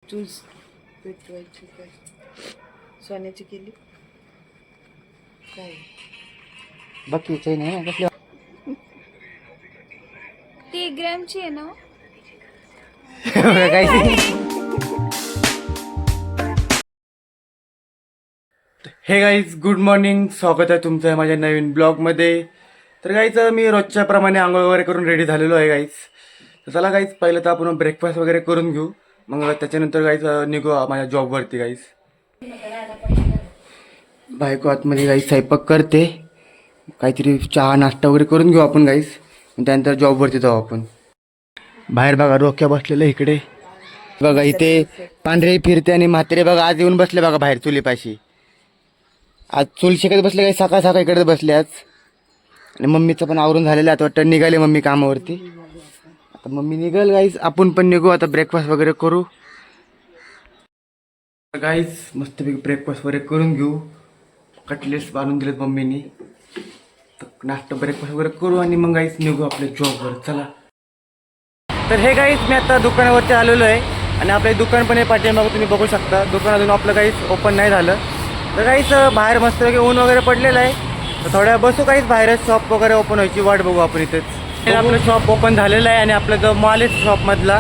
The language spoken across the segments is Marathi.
चूज पेटवायची काय सोन्याची केली काय बाकी चैन आहे ना कसली ती 1 ग्रॅमची आहे ना. काय. हे गाईज गुड मॉर्निंग, स्वागत आहे तुमचं माझ्या नवीन ब्लॉगमध्ये. तर गाईज मी रोजच्या प्रमाणे आंघोळ वगैरे करून रेडी झालेलो आहे गाईज. तर चला गाईज पहिलं तर आपण ब्रेकफास्ट वगैरे करून घेऊ, मग त्याच्यानंतर गाईज निघू माझ्या जॉबवरती गाईज. बायको आतमध्ये गाईज स्वयंपाक करते, काहीतरी चहा नाश्ता वगैरे करून घेऊ आपण गाईज, त्यानंतर जॉबवरती जाऊ आपण. बाहेर बघा रोक्या बसलेलं इकडे बघा, इथे पांढरे फिरते आणि म्हातारे बघा आज येऊन बसले बघा बाहेर चुलीपाशी. आज चूल शिकत बसले काही सकाळ सकाळ इकडे बसले आज. आणि मम्मीचं पण आवरून झालेलं आहे, आता वाटतं निघाले मम्मी कामावरती. आता मम्मी निघाल गाईज, आपण पण निघू आता, ब्रेकफास्ट वगैरे करू गाईज. मस्तपैकी ब्रेकफास्ट वगैरे करून घेऊ, कटलेट्स बांधून दिलेत मम्मीनी. नाश्ता ब्रेकफास्ट वगैरे करू आणि मग गाईज निघू आपल्या जॉबवर. चला तर हे गाईज मी आता दुकानावरती आलेलो आहे आणि आपलं दुकान पण आहे पाठीमागं तुम्ही बघू शकता. दुकान अजून आपलं काहीच ओपन नाही झालं. तर काहीच बाहेर मस्त वगैरे ऊन वगैरे पडलेलं आहे, तर थोड्या बसू काहीच बाहेरच. शॉप वगैरे ओपन व्हायची वाट बघू आपण इथेच. आपलं शॉप ओपन झालेलं आहे आणि आपला जो मॉल आहे शॉपमधला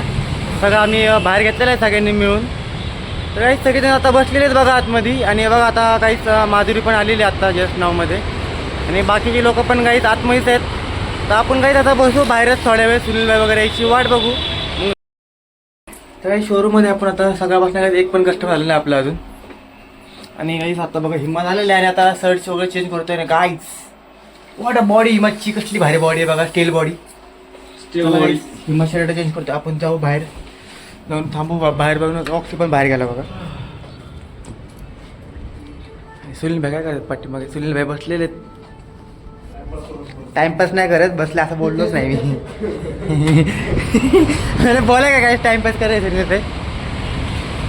सगळं आम्ही बाहेर घेतलेला आहे सगळ्यांनी मिळून. तर काहीच सगळेजण आता बसलेले आहेत बघा आतमध्ये. आणि बघा आता काहीच माधुरी पण आलेली आहे आता जस्ट नावमध्ये, आणि बाकीचे लोक पण काहीच आतमध्येच आहेत. तर आपण काहीच आता बसू बाहेरच थोड्या वेळ, सुनील भाई वगैरे याची वाट बघू. तर काही शोरूममध्ये आपण आता सगळ्या बसण्यात एक पण कस्टमर आलेलं आहे आपलं अजून. आणि काहीच आता बघा हिम्मत आलेली आहे आणि आता शर्ट्स वगैरे चेंज करतोय ना गाईज. वॉट अ बॉडी, हिम्मतची कसली भारी बॉडी आहे बघा, स्टील बॉडी. हिम्मत शर्ट चेंज करतोय आपण, जाऊ बाहेर जाऊन थांबू बाहेर बघून. ऑक्सी पण बाहेर गेला बघा. सुनील भाई काय करत पाठीमागे, सुनील भाई बसलेले आहेत. टाइमपास नाही करत बसले असं बोललोच नाही मी. बोला का काय टाइमपास करायचं सुनील भाई.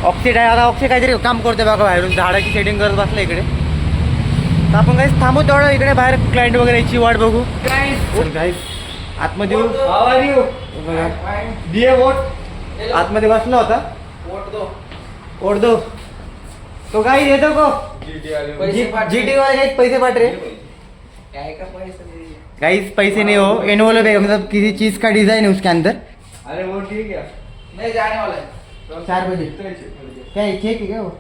ऑक्सी आता ऑक्सी काहीतरी काम करते बघा बाहेरून, झाडाची सेटिंग करत बसलं इकडे. तर आपण काहीच थांबू तेवढं इकडे बाहेर, क्लायंट वगैरे याची वाट बघू. गाईस आतमध्ये आतमध्ये बसला होता. ओढ दो तो गाई देतो को जीटी वाले गाइस पैसे पाठ रहे. गाइस पैसे नहीं हो, एनवलप है, मतलब किसी चीज का डिजाइन है उसके अंदर. अरे वो ठीक है, मैं जाने वाला है 4 बजे. क्या है, चेक है क्या वो?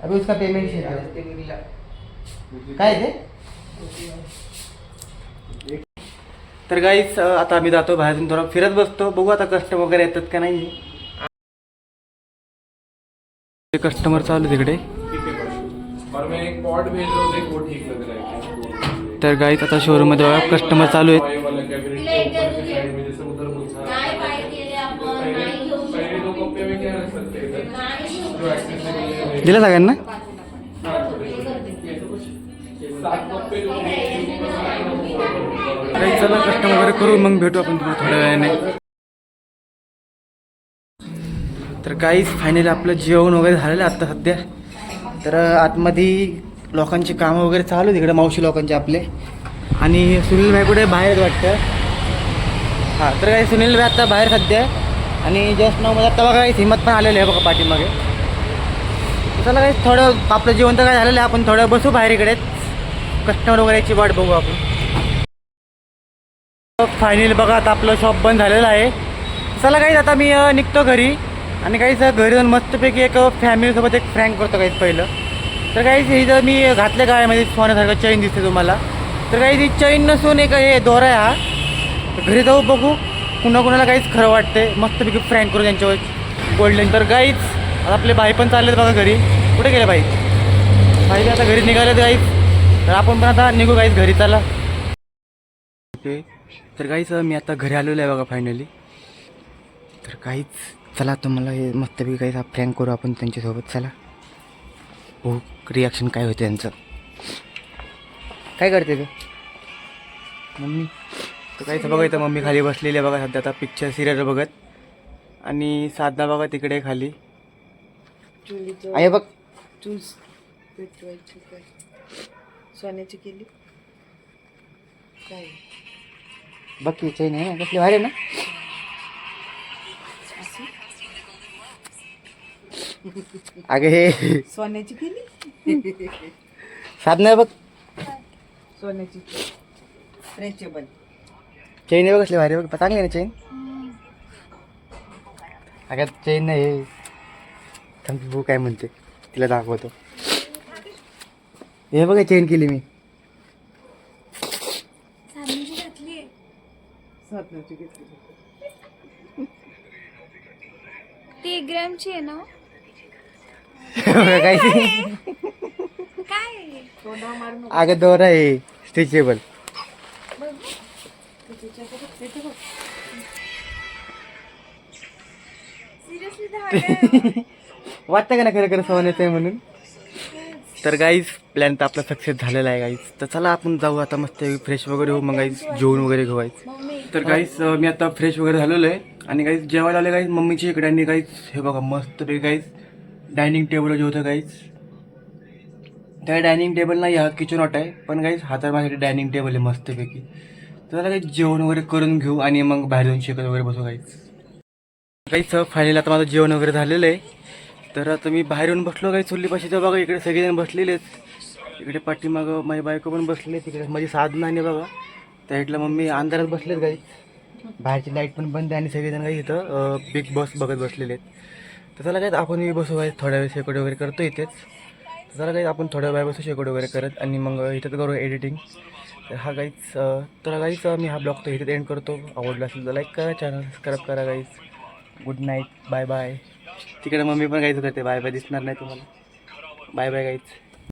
अभी उसका पेमेंट काय ते. तर गाईस आता आम्ही जातो बाहेरून, थोडं फिरत बसतो, बघू आता कस्टमर वगैरे येतात का नाही. कस्टमर चालू तिकडे. और मैं एक पॉट भेज रहा हूँ, देख वो ठीक लग रहा है क्या? तर गाईस आता शोरूम मध्ये बघा कस्टमर चालू आहेत. वाला कैबिनेट के ऊपर की साइड में जैसे उधर घुसा पहले 2 कप्पे में क्या रख सकते हैं इधर जो एक्सेसिबल है. दिलं सगळ्यांना. 7 कप्पे जो काही चला कस्टमर वगैरे करू, मग भेटू आपण तुम्हाला थोड्या वेळाने. तर काहीच फायनली आपलं जेवण वगैरे झालेलं आहे आत्ता सध्या. तर आतमध्ये लोकांची कामं वगैरे चालू आहे तिकडे, मावशी लोकांचे आपले. आणि सुनील भाई कुठे बाहेर वाटतं. हां तर काही सुनील भाई आत्ता बाहेर सध्या. आणि जस्ट नावमध्ये आत्ता बघा काही हिम्मत पण आलेलं आहे बघा पाठीमागे. चला काही थोडं आपलं जेवण तर काय झालेलं आहे, आपण थोडं बसू बाहेर इकडेच, कस्टमर वगैरे याची वाट बघू आपण. फायनली बघा आता आपलं शॉप बंद झालेलं आहे. चला काहीच आता मी निघतो घरी, आणि काहीच घरी जाऊन मस्तपैकी एक फॅमिलीसोबत एक फ्रँक करतो काहीच पहिलं. तर काहीच ही जर मी घातल्या गाळ्यामध्ये सोन्यासारखं चैन दिसते तुम्हाला. तर काही ही चैन नसून एक हे दोरा आहे हा. घरी जाऊ बघू कुणाला काहीच खरं वाटते, मस्तपैकी फ्रँक करू त्यांच्यावर गोल्डन. तर काहीच आता आपले भाई पण चाललेत बघा घरी. कुठे गेले भाई आता घरी निघालेत गाईच. तर आपण पण आता निघू काहीच घरी. चला ओके. तर काहीच मी आता घरी आलेलो आहे बघा फायनली. तर काहीच चला तुम्हाला हे मस्तपैकी काहीच फ्रँक करू आपण त्यांच्यासोबत. चला हो रिॲक्शन काय होते त्यांचं. काय करते ग मम्मी. तर काहीच बघा इथं मम्मी खाली बसलेली आहे बघा सध्या आता पिक्चर सिरियल बघत. आणि साधना बघा तिकडे खाली आहे बघ. चूज पेटवायची काय सोन्याची केली काय बाकी चैन आहे ना कसली भारी आहे ना. अगं हे सोन्याची केली साधनं बघ, सोन्याची स्ट्रेचेबल. चेन बघ कसली भारी, बघ चांगली आहे ना चेन. अगं चेन नाही थांब, भाऊ काय म्हणते तिला दाखवतो. हे बघा चेन केली मी. साधनाची घातली आहे. साधनाची घेतली. ती 1 ग्रॅमची आहे ना? काय काय आहे? तोंडा मारून अगं दोरा आहे स्ट्रेचेबल. सिरियसली धागा वाटतं का ना खरं खरं सोन्याचं आहे म्हणून. तर गाईज प्लॅन तर आपला सक्सेस झालेला आहे गाईज. तर चला आपण जाऊ आता मस्त फ्रेश वगैरे होऊ, मग गाईज जेवण वगैरे घेवायचं. मम्मी तर गाईज मी आता फ्रेश वगैरे झालेलो आहे आणि गाईज जेवायला आले गाईज मम्मीच्या इकडे. आणि गाईज हे बघा मस्त पैकी गाईज डायनिंग टेबल जे होतं गाईज, त्या डायनिंग टेबल नाही, हा किचन वाट आहे, पण गाईज हा तर माझ्याकडे डायनिंग टेबल आहे मस्तपैकी. तर त्याला काही जेवण वगैरे करून घेऊ आणि मग बाहेर जाऊन शेकत वगैरे बसू गाईज. गाईज फायनली आता माझं जेवण वगैरे झालेलं आहे. तर आता मी बाहेर येऊन बसलो काही चुलीपाशी. तर बघा इकडे सगळेजण बसलेलेच. इकडे पाठीमागं माझी बायको पण बसले, तिकडे माझी साधना आणि बघा त्या इथलं मम्मी अंधारात बसलेत गाई. बाहेरची लाईट पण बंद आहे आणि सगळेजण काही इथं बिग बॉस बघत बसलेले आहेत. तर त्याला काय आपण मी बसू गाईज, थोड्या वेळ शेकोड वगैरे करतो इथेच. तर त्याला काही आपण थोड्या वेळ बसू शेकोड वगैरे करत आणि मग इथंच करू एडिटिंग. तर हा गाईज तर गाईज मी हा ब्लॉग तो इथेच एंड करतो. आवडला असेल तर लाईक करा, चॅनल सबस्क्राईब करा guys. Good night, bye bye. तिकडे मम्मी पण गाईज करते बाय बाय, दिसणार नाही तुम्हाला. Bye bye guys.